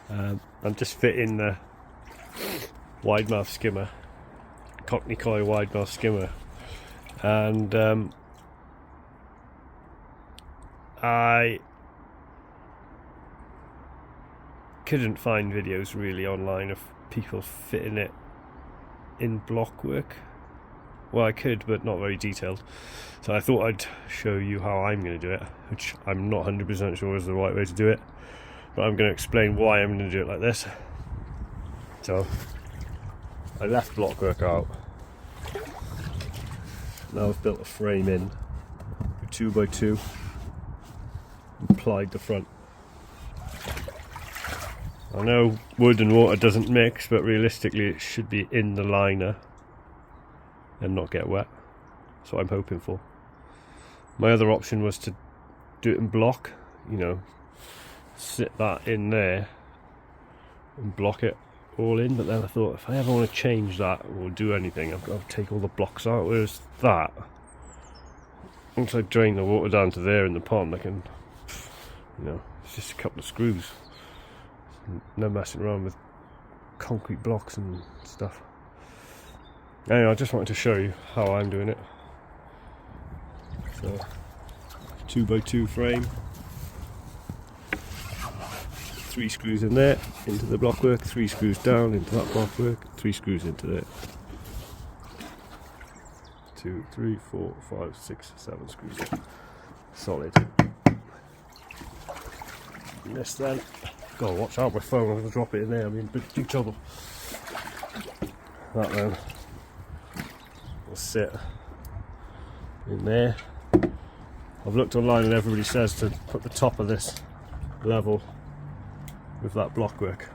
I'm just fitting the wide mouth skimmer, Kockney coil wide mouth skimmer, and I couldn't find videos really online of people fitting it in block work. Well, I could, but not very detailed. So I thought I'd show you how I'm going to do it, which I'm not 100% sure is the right way to do it, but I'm going to explain why I'm going to do it like this. So I left block work out. Now I've built a frame in, 2x2, and plied the front. I know wood and water doesn't mix, but realistically it should be in the liner and not get wet. That's what I'm hoping for. My other option was to do it in block, you know, sit that in there and block it all in, but then I thought if I ever want to change that or do anything, I've got to take all the blocks out, whereas that, once I drain the water down to there in the pond, I can, you know, it's just a couple of screws. No messing around with concrete blocks and stuff. Anyway, I just wanted to show you how I'm doing it. So, 2x2 frame, 3 screws in there, into the blockwork, 3 screws down into that blockwork, 3 screws into there. 2, 3, 4, 5, 6, 7 screws in. Solid. And this then, gotta watch out my phone, I'm gonna drop it in there, I'm in big trouble. That then will sit in there. I've looked online and everybody says to put the top of this level with that blockwork.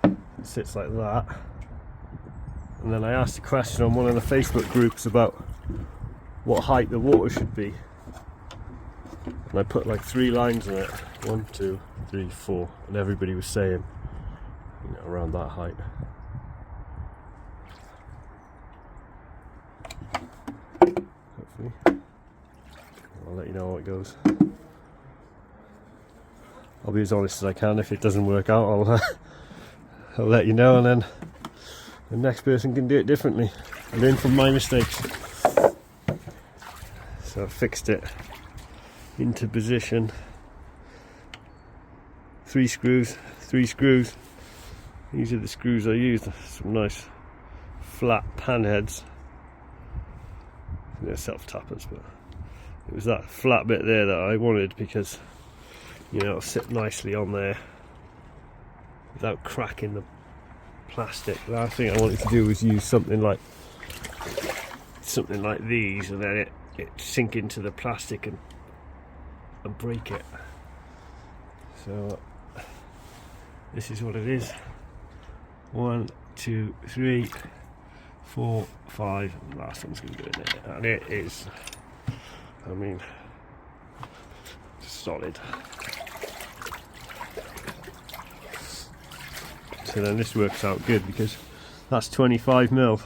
It sits like that. And then I asked a question on one of the Facebook groups about what height the water should be. And I put like 3 lines in it. 1, 2, 3, 4. And everybody was saying, you know, around that height. Hopefully. I'll let you know how it goes. I'll be as honest as I can. If it doesn't work out, I'll let you know, and then the next person can do it differently. I learn from my mistakes. So I fixed it into position. 3 screws, 3 screws. These are the screws I used. Some nice flat pan heads. They're self-tappers, but it was that flat bit there that I wanted because, you know, it'll sit nicely on there without cracking the plastic. The last thing I wanted to do was use something like these, and then it sink into the plastic and break it. So this is what it is. 1, 2, 3, 4, 5. And the last one's going to go in there, and it is, I mean, solid. So then this works out good because that's 25mm,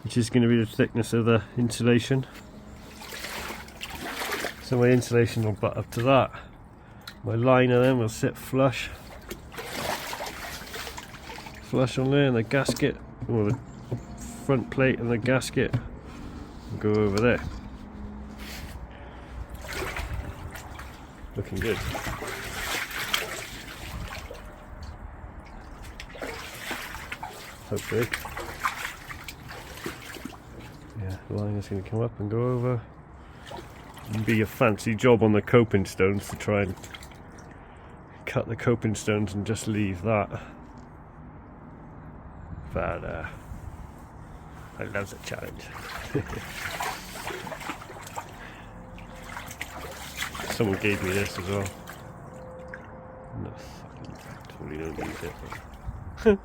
which is going to be the thickness of the insulation. So my insulation will butt up to that. My liner then will sit flush on there, and the gasket, or the front plate and the gasket will go over there. Looking good. Hopefully. Yeah, the liner's going to come up and go over. It'd be a fancy job on the coping stones to try and cut the coping stones and just leave that. But I love the challenge. Someone gave me this as well. No, fucking totally don't use it.